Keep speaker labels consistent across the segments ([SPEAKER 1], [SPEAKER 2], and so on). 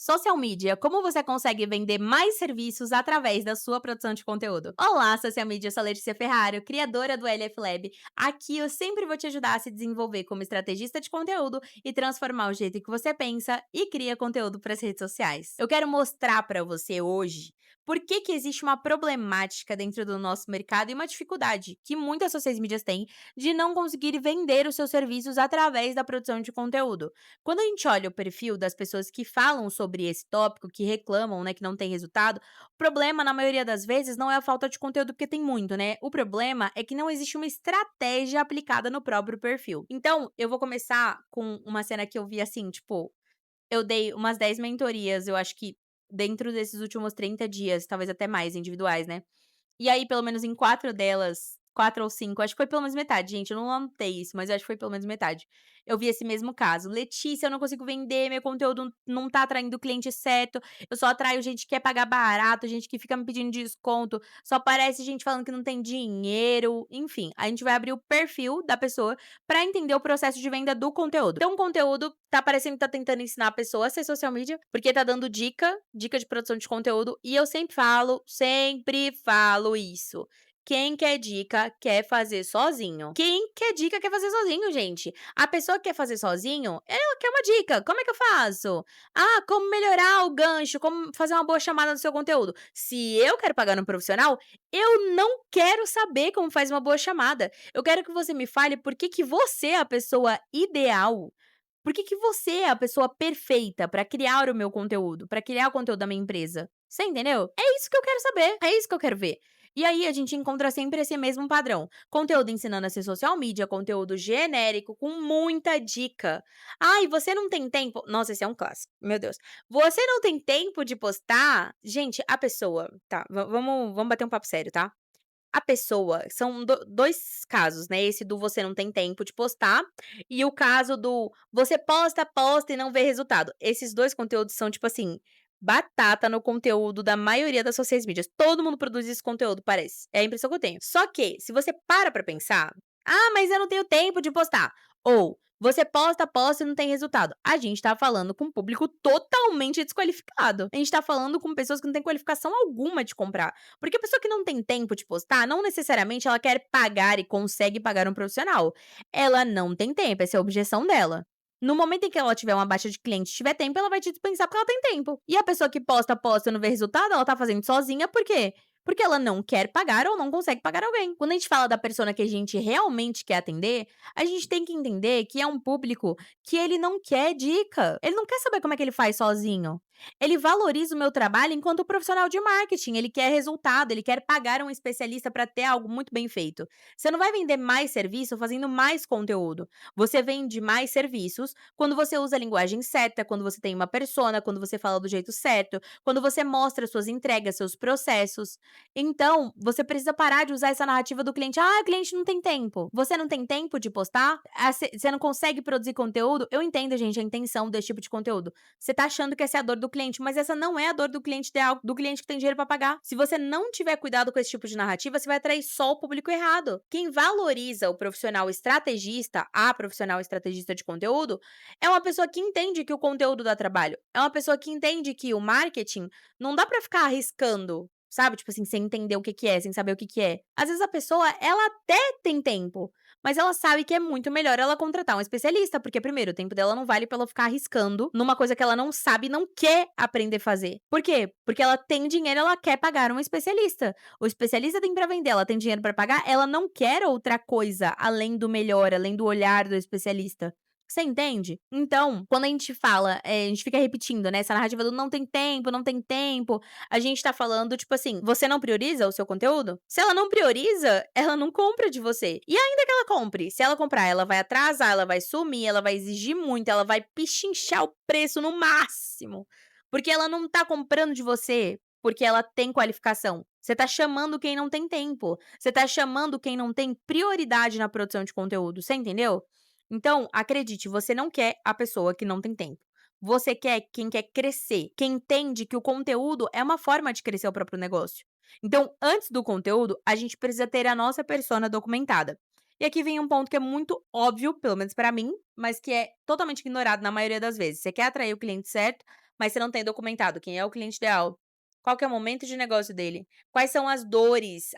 [SPEAKER 1] Social media, como você consegue vender mais serviços através da sua produção de conteúdo? Olá, social media, eu sou a Letícia Ferraro, criadora do LF Lab. Aqui eu sempre vou te ajudar a se desenvolver como estrategista de conteúdo e transformar o jeito que você pensa e cria conteúdo para as redes sociais. Eu quero mostrar para você hoje por que existe uma problemática dentro do nosso mercado e uma dificuldade que muitas social medias têm de não conseguir vender os seus serviços através da produção de conteúdo. Quando a gente olha o perfil das pessoas que falam sobre esse tópico, que reclamam, né, que não tem resultado, o problema, na maioria das vezes, não é a falta de conteúdo, porque tem muito, né? O problema é que não existe uma estratégia aplicada no próprio perfil. Então, eu vou começar com uma cena que eu vi assim, tipo, eu dei umas 10 mentorias, eu acho que dentro desses últimos 30 dias, talvez até mais, individuais, né? E aí, pelo menos em 4 delas, 4 ou 5, acho que foi pelo menos metade, gente, eu não anotei isso, mas eu acho que foi pelo menos metade. Eu vi esse mesmo caso: "Letícia, eu não consigo vender, meu conteúdo não tá atraindo o cliente certo, eu só atraio gente que quer pagar barato, gente que fica me pedindo desconto, só aparece gente falando que não tem dinheiro", enfim, a gente vai abrir o perfil da pessoa pra entender o processo de venda do conteúdo. Então o conteúdo tá parecendo que tá tentando ensinar a pessoa a ser social media, porque tá dando dica de produção de conteúdo, e eu sempre falo isso: quem quer dica, quer fazer sozinho. Quem quer dica, quer fazer sozinho, gente. A pessoa que quer fazer sozinho, ela quer uma dica. Como é que eu faço? Ah, como melhorar o gancho, como fazer uma boa chamada no seu conteúdo. Se eu quero pagar um profissional, eu não quero saber como faz uma boa chamada. Eu quero que você me fale por que você é a pessoa ideal, por que você é a pessoa perfeita para criar o meu conteúdo, para criar o conteúdo da minha empresa? Você entendeu? É isso que eu quero saber, é isso que eu quero ver. E aí a gente encontra sempre esse mesmo padrão: conteúdo ensinando a ser social media, conteúdo genérico com muita dica. "Ai, você não tem tempo", nossa, esse é um clássico, meu Deus. "Você não tem tempo de postar?" Gente, a pessoa tá, vamos bater um papo sério, tá? A pessoa são 2 casos, né, esse do "você não tem tempo de postar" e o caso do "você posta, posta e não vê resultado". Esses 2 conteúdos são, tipo assim, batata no conteúdo da maioria das sociais mídias. Todo mundo produz esse conteúdo, parece. É a impressão que eu tenho. Só que, se você para pra pensar: "Ah, mas eu não tenho tempo de postar", ou "você posta, posta e não tem resultado". A gente tá falando com um público totalmente desqualificado. A gente tá falando com pessoas que não têm qualificação alguma de comprar. Porque a pessoa que não tem tempo de postar, não necessariamente ela quer pagar e consegue pagar um profissional. Ela não tem tempo, essa é a objeção dela. No momento em que ela tiver uma baixa de clientes, tiver tempo, ela vai te dispensar porque ela tem tempo. E a pessoa que posta, posta e não vê resultado, ela tá fazendo sozinha, por quê? Porque ela não quer pagar ou não consegue pagar alguém. Quando a gente fala da persona que a gente realmente quer atender, a gente tem que entender que é um público que ele não quer dica. Ele não quer saber como é que ele faz sozinho. Ele valoriza o meu trabalho enquanto profissional de marketing, ele quer resultado, ele quer pagar um especialista para ter algo muito bem feito. Você não vai vender mais serviço fazendo mais conteúdo. Você vende mais serviços quando você usa a linguagem certa, quando você tem uma persona, quando você fala do jeito certo, quando você mostra suas entregas, seus processos. Então, você precisa parar de usar essa narrativa do cliente: "Ah, o cliente não tem tempo". Você não tem tempo de postar? Ah, você não consegue produzir conteúdo? Eu entendo, gente, a intenção desse tipo de conteúdo. Você tá achando que essa é a dor do cliente, mas essa não é a dor do cliente ideal, do cliente que tem dinheiro pra pagar. Se você não tiver cuidado com esse tipo de narrativa, você vai atrair só o público errado. Quem valoriza o profissional estrategista, a profissional estrategista de conteúdo, é uma pessoa que entende que o conteúdo dá trabalho. É uma pessoa que entende que o marketing não dá pra ficar arriscando, sabe, tipo assim, sem entender o que que é, sem saber o que que é. Às vezes a pessoa, ela até tem tempo, mas ela sabe que é muito melhor ela contratar um especialista, porque primeiro, o tempo dela não vale pra ela ficar arriscando numa coisa que ela não sabe e não quer aprender a fazer. Por quê? Porque ela tem dinheiro, ela quer pagar um especialista. O especialista tem pra vender, ela tem dinheiro pra pagar, ela não quer outra coisa além do melhor, além do olhar do especialista. Você entende? Então, quando a gente fala, a gente fica repetindo, né, essa narrativa do não tem tempo", a gente tá falando, tipo assim, você não prioriza o seu conteúdo? Se ela não prioriza, ela não compra de você. E ainda que ela compre, se ela comprar, ela vai atrasar, ela vai sumir, ela vai exigir muito, ela vai pichinchar o preço no máximo, porque ela não tá comprando de você porque ela tem qualificação. Você tá chamando quem não tem tempo, você tá chamando quem não tem prioridade na produção de conteúdo, você entendeu? Então, acredite, você não quer a pessoa que não tem tempo. Você quer quem quer crescer, quem entende que o conteúdo é uma forma de crescer o próprio negócio. Então, antes do conteúdo, a gente precisa ter a nossa persona documentada. E aqui vem um ponto que é muito óbvio, pelo menos para mim, mas que é totalmente ignorado na maioria das vezes. Você quer atrair o cliente certo, mas você não tem documentado quem é o cliente ideal, qual que é o momento de negócio dele, quais são as dores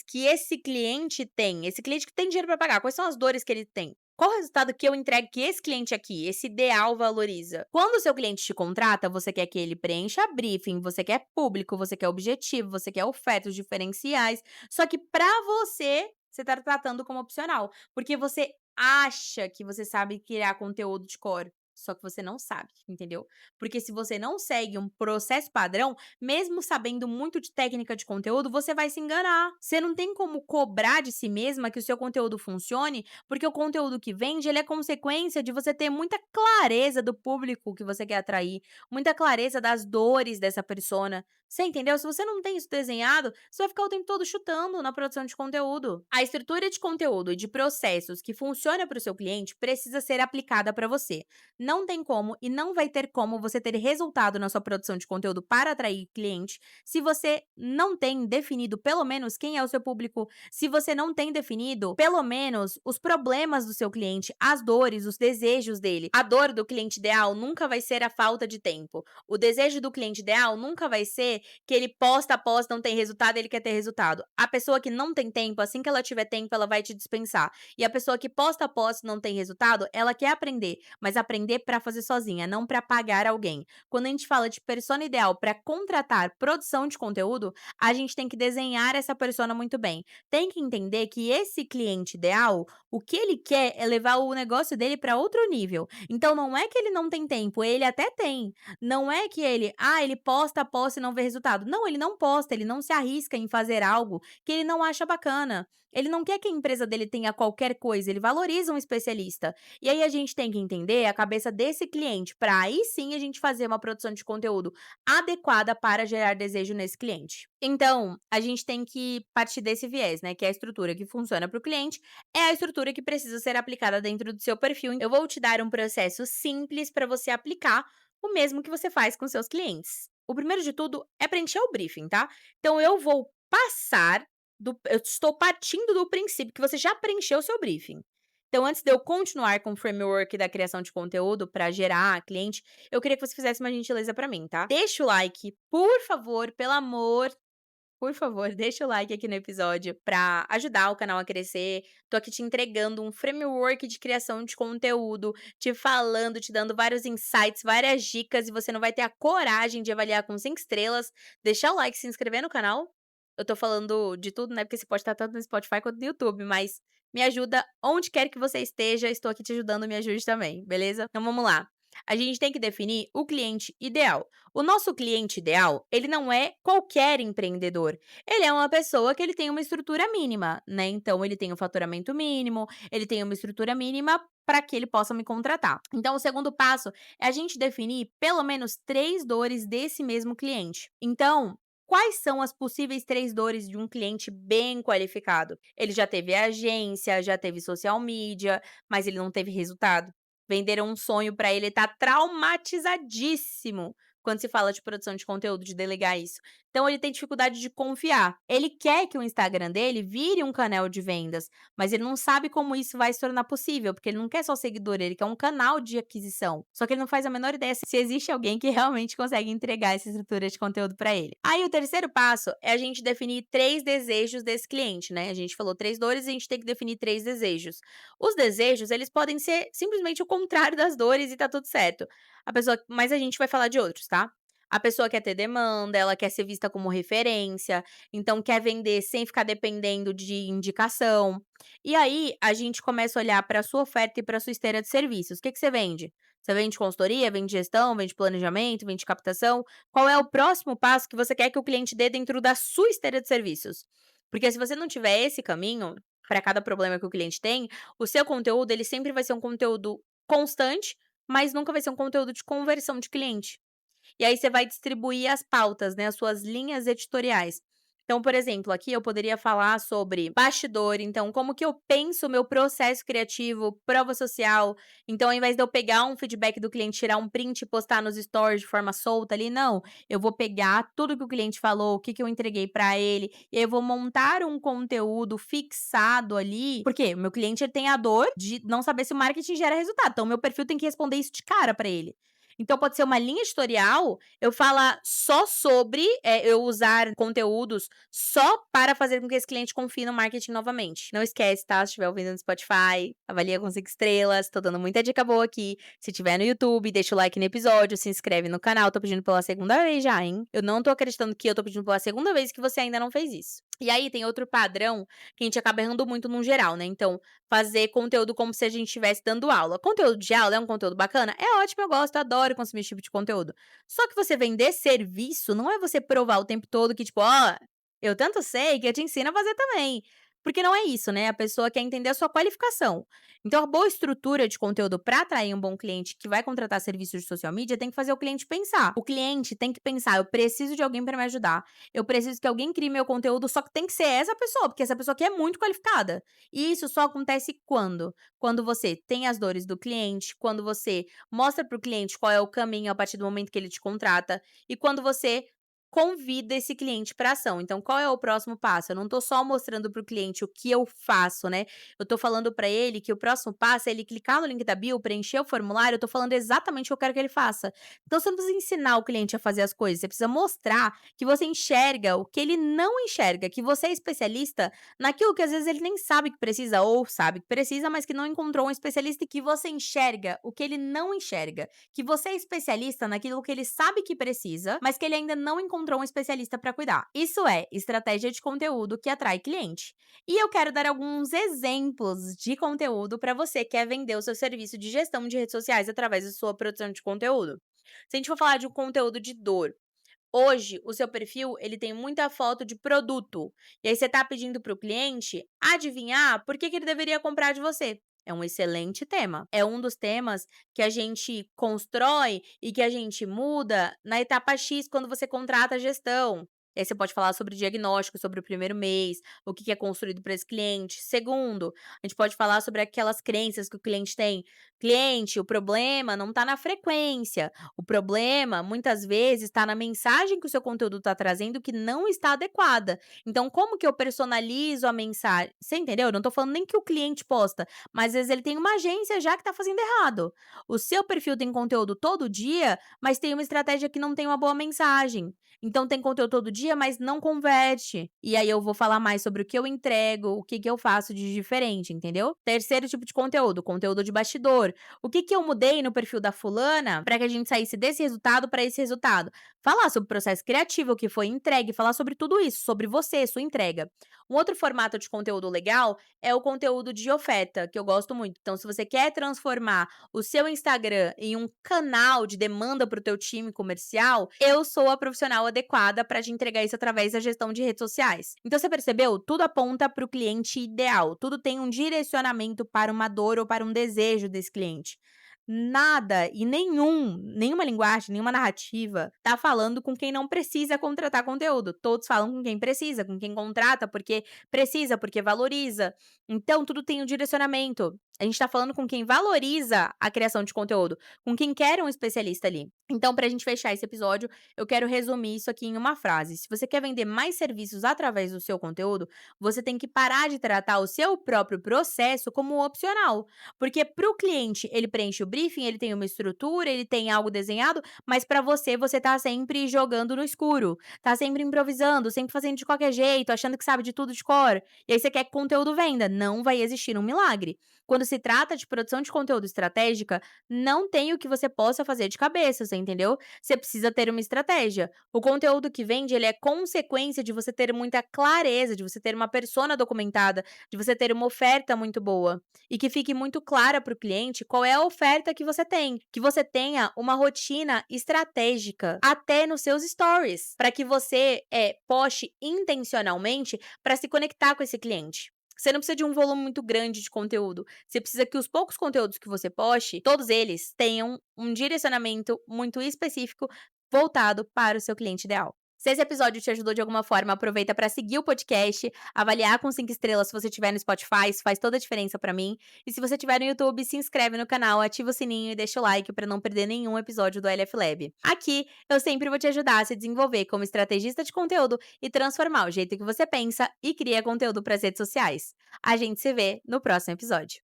[SPEAKER 1] que esse cliente que tem dinheiro para pagar, quais são as dores que ele tem? Qual o resultado que eu entrego que esse cliente aqui, esse ideal valoriza? Quando o seu cliente te contrata, você quer que ele preencha briefing, você quer público, você quer objetivo, você quer ofertas diferenciais, só que para você tá tratando como opcional, porque você acha que você sabe criar conteúdo de core, só que você não sabe, entendeu? Porque se você não segue um processo padrão, mesmo sabendo muito de técnica de conteúdo, você vai se enganar. Você não tem como cobrar de si mesma que o seu conteúdo funcione, porque o conteúdo que vende, ele é consequência de você ter muita clareza do público que você quer atrair, muita clareza das dores dessa persona. Você entendeu? Se você não tem isso desenhado, você vai ficar o tempo todo chutando na produção de conteúdo. A estrutura de conteúdo e de processos que funciona para o seu cliente precisa ser aplicada para você. Não tem como e não vai ter como você ter resultado na sua produção de conteúdo para atrair cliente se você não tem definido pelo menos quem é o seu público, se você não tem definido pelo menos os problemas do seu cliente, as dores, os desejos dele. A dor do cliente ideal nunca vai ser a falta de tempo. O desejo do cliente ideal nunca vai ser que ele posta, não tem resultado, ele quer ter resultado. A pessoa que não tem tempo, assim que ela tiver tempo, ela vai te dispensar. E a pessoa que posta, não tem resultado, ela quer aprender, mas aprender para fazer sozinha, não para pagar alguém. Quando a gente fala de persona ideal para contratar produção de conteúdo, a gente tem que desenhar essa persona muito bem. Tem que entender que esse cliente ideal, o que ele quer é levar o negócio dele para outro nível. Então não é que ele não tem tempo, ele até tem. Não é que ele posta e não vê resultado. Não, ele não posta, ele não se arrisca em fazer algo que ele não acha bacana. Ele não quer que a empresa dele tenha qualquer coisa, ele valoriza um especialista. E aí a gente tem que entender a cabeça desse cliente, para aí sim a gente fazer uma produção de conteúdo adequada para gerar desejo nesse cliente. Então, a gente tem que partir desse viés, né? Que é a estrutura que funciona para o cliente, é a estrutura que precisa ser aplicada dentro do seu perfil. Eu vou te dar um processo simples para você aplicar o mesmo que você faz com seus clientes. O primeiro de tudo é preencher o briefing, tá? Então eu vou passar eu estou partindo do princípio que você já preencheu o seu briefing. Então, antes de eu continuar com o framework da criação de conteúdo para gerar cliente, eu queria que você fizesse uma gentileza para mim, tá? Deixa o like, por favor, pelo amor, por favor, deixa o like aqui no episódio para ajudar o canal a crescer. Tô aqui te entregando um framework de criação de conteúdo, te falando, te dando vários insights, várias dicas, e você não vai ter a coragem de avaliar com 5 estrelas, deixar o like, se inscrever no canal. Eu tô falando de tudo, né, porque você pode estar tanto no Spotify quanto no YouTube, mas me ajuda onde quer que você esteja, estou aqui te ajudando, me ajude também, beleza? Então vamos lá. A gente tem que definir o cliente ideal. O nosso cliente ideal, ele não é qualquer empreendedor. Ele é uma pessoa que ele tem uma estrutura mínima, né? Então ele tem um faturamento mínimo, ele tem uma estrutura mínima para que ele possa me contratar. Então o segundo passo é a gente definir pelo menos 3 dores desse mesmo cliente. Então, quais são as possíveis 3 dores de um cliente bem qualificado? Ele já teve agência, já teve social media, mas ele não teve resultado. Venderam um sonho para ele, tá traumatizadíssimo quando se fala de produção de conteúdo, de delegar isso. Então ele tem dificuldade de confiar. Ele quer que o Instagram dele vire um canal de vendas, mas ele não sabe como isso vai se tornar possível, porque ele não quer só seguidor, ele quer um canal de aquisição. Só que ele não faz a menor ideia se existe alguém que realmente consegue entregar essa estrutura de conteúdo para ele. Aí o terceiro passo é a gente definir 3 desejos desse cliente, né? A gente falou 3 dores, a gente tem que definir 3 desejos. Os desejos, eles podem ser simplesmente o contrário das dores e tá tudo certo. Mas a gente vai falar de outros, tá? A pessoa quer ter demanda, ela quer ser vista como referência, então quer vender sem ficar dependendo de indicação. E aí, a gente começa a olhar para a sua oferta e para a sua esteira de serviços. O que que você vende? Você vende consultoria, vende gestão, vende planejamento, vende captação? Qual é o próximo passo que você quer que o cliente dê dentro da sua esteira de serviços? Porque se você não tiver esse caminho, para cada problema que o cliente tem, o seu conteúdo, ele sempre vai ser um conteúdo constante, mas nunca vai ser um conteúdo de conversão de cliente. E aí você vai distribuir as pautas, né, as suas linhas editoriais. Então, por exemplo, aqui eu poderia falar sobre bastidor, então como que eu penso o meu processo criativo, prova social. Então, ao invés de eu pegar um feedback do cliente, tirar um print e postar nos stories de forma solta ali, não. Eu vou pegar tudo que o cliente falou, o que que eu entreguei para ele, e aí eu vou montar um conteúdo fixado ali. Porque o meu cliente ele tem a dor de não saber se o marketing gera resultado. Então, o meu perfil tem que responder isso de cara para ele. Então pode ser uma linha editorial, eu falar só sobre, eu usar conteúdos só para fazer com que esse cliente confie no marketing novamente. Não esquece, tá, se estiver ouvindo no Spotify, avalia com 5 estrelas, tô dando muita dica boa aqui. Se tiver no YouTube, deixa o like no episódio, se inscreve no canal, tô pedindo pela segunda vez já, hein. Eu não tô acreditando que eu tô pedindo pela segunda vez que você ainda não fez isso. E aí tem outro padrão que a gente acaba errando muito no geral, né, então, fazer conteúdo como se a gente estivesse dando aula. Conteúdo de aula é um conteúdo bacana? É ótimo, eu gosto, adoro consumir esse tipo de conteúdo. Só que você vender serviço não é você provar o tempo todo que tipo: "Ó, eu tanto sei que eu te ensino a fazer também". Porque não é isso, né, a pessoa quer entender a sua qualificação. Então a boa estrutura de conteúdo para atrair um bom cliente que vai contratar serviços de social media tem que fazer o cliente pensar. O cliente tem que pensar: "Eu preciso de alguém para me ajudar, eu preciso que alguém crie meu conteúdo", só que tem que ser essa pessoa, porque essa pessoa aqui é muito qualificada. E isso só acontece quando? Quando você tem as dores do cliente, quando você mostra para o cliente qual é o caminho a partir do momento que ele te contrata e quando você convida esse cliente para ação. Então, qual é o próximo passo? Eu não estou só mostrando para o cliente o que eu faço, né? Eu estou falando para ele que o próximo passo é ele clicar no link da bio, preencher o formulário. Eu estou falando exatamente o que eu quero que ele faça. Então, você não precisa ensinar o cliente a fazer as coisas. Você precisa mostrar que você enxerga o que ele não enxerga, que você é especialista naquilo que às vezes ele nem sabe que precisa, ou sabe que precisa, mas que não encontrou um especialista, e que você enxerga o que ele não enxerga. Que você é especialista naquilo que ele sabe que precisa, mas que ele ainda não encontrou um especialista para cuidar. Isso é estratégia de conteúdo que atrai cliente. E eu quero dar alguns exemplos de conteúdo para você que quer vender o seu serviço de gestão de redes sociais através da sua produção de conteúdo. Se a gente for falar de um conteúdo de dor, hoje, o seu perfil, ele tem muita foto de produto. E aí você tá pedindo para o cliente adivinhar por que que ele deveria comprar de você. É um excelente tema. É um dos temas que a gente constrói e que a gente muda na etapa X quando você contrata a gestão. E aí você pode falar sobre diagnóstico, sobre o primeiro mês, o que que é construído para esse cliente. Segundo, a gente pode falar sobre aquelas crenças que o cliente tem. Cliente, o problema não está na frequência. O problema, muitas vezes, está na mensagem que o seu conteúdo está trazendo que não está adequada. Então, como que eu personalizo a mensagem? Você entendeu? Eu não estou falando nem que o cliente posta, mas às vezes ele tem uma agência já que está fazendo errado. O seu perfil tem conteúdo todo dia, mas tem uma estratégia que não tem uma boa mensagem. Então tem conteúdo todo dia, mas não converte. E aí eu vou falar mais sobre o que eu entrego, o que que eu faço de diferente, entendeu? Terceiro tipo de conteúdo, conteúdo de bastidor. O que que eu mudei no perfil da fulana para que a gente saísse desse resultado para esse resultado? Falar sobre o processo criativo que foi entregue, falar sobre tudo isso, sobre você, sua entrega. Um outro formato de conteúdo legal é o conteúdo de oferta, que eu gosto muito. Então, se você quer transformar o seu Instagram em um canal de demanda para o teu time comercial, eu sou a profissional adequada para te entregar isso através da gestão de redes sociais. Então, você percebeu? Tudo aponta para o cliente ideal, tudo tem um direcionamento para uma dor ou para um desejo desse cliente. Nada e nenhuma linguagem, nenhuma narrativa tá falando com quem não precisa contratar conteúdo. Todos falam com quem precisa, com quem contrata porque precisa, porque valoriza. Então, tudo tem um direcionamento. A gente tá falando com quem valoriza a criação de conteúdo, com quem quer um especialista ali. Então, pra gente fechar esse episódio, eu quero resumir isso aqui em uma frase. Se você quer vender mais serviços através do seu conteúdo, você tem que parar de tratar o seu próprio processo como opcional. Porque para o cliente, ele preenche o briefing, ele tem uma estrutura, ele tem algo desenhado, mas para você, você tá sempre jogando no escuro, tá sempre improvisando, sempre fazendo de qualquer jeito, achando que sabe de tudo de cor. E aí você quer que conteúdo venda, não vai existir um milagre. Quando se trata de produção de conteúdo estratégica, não tem o que você possa fazer de cabeça, você entendeu? Você precisa ter uma estratégia. O conteúdo que vende, ele é consequência de você ter muita clareza, de você ter uma persona documentada, de você ter uma oferta muito boa e que fique muito clara para o cliente qual é a oferta que você tem, que você tenha uma rotina estratégica até nos seus stories, para que você poste intencionalmente para se conectar com esse cliente. Você não precisa de um volume muito grande de conteúdo. Você precisa que os poucos conteúdos que você poste, todos eles tenham um direcionamento muito específico voltado para o seu cliente ideal. Se esse episódio te ajudou de alguma forma, aproveita para seguir o podcast, avaliar com 5 estrelas se você estiver no Spotify, isso faz toda a diferença para mim. E se você estiver no YouTube, se inscreve no canal, ativa o sininho e deixa o like para não perder nenhum episódio do LF Lab. Aqui, eu sempre vou te ajudar a se desenvolver como estrategista de conteúdo e transformar o jeito que você pensa e cria conteúdo para as redes sociais. A gente se vê no próximo episódio.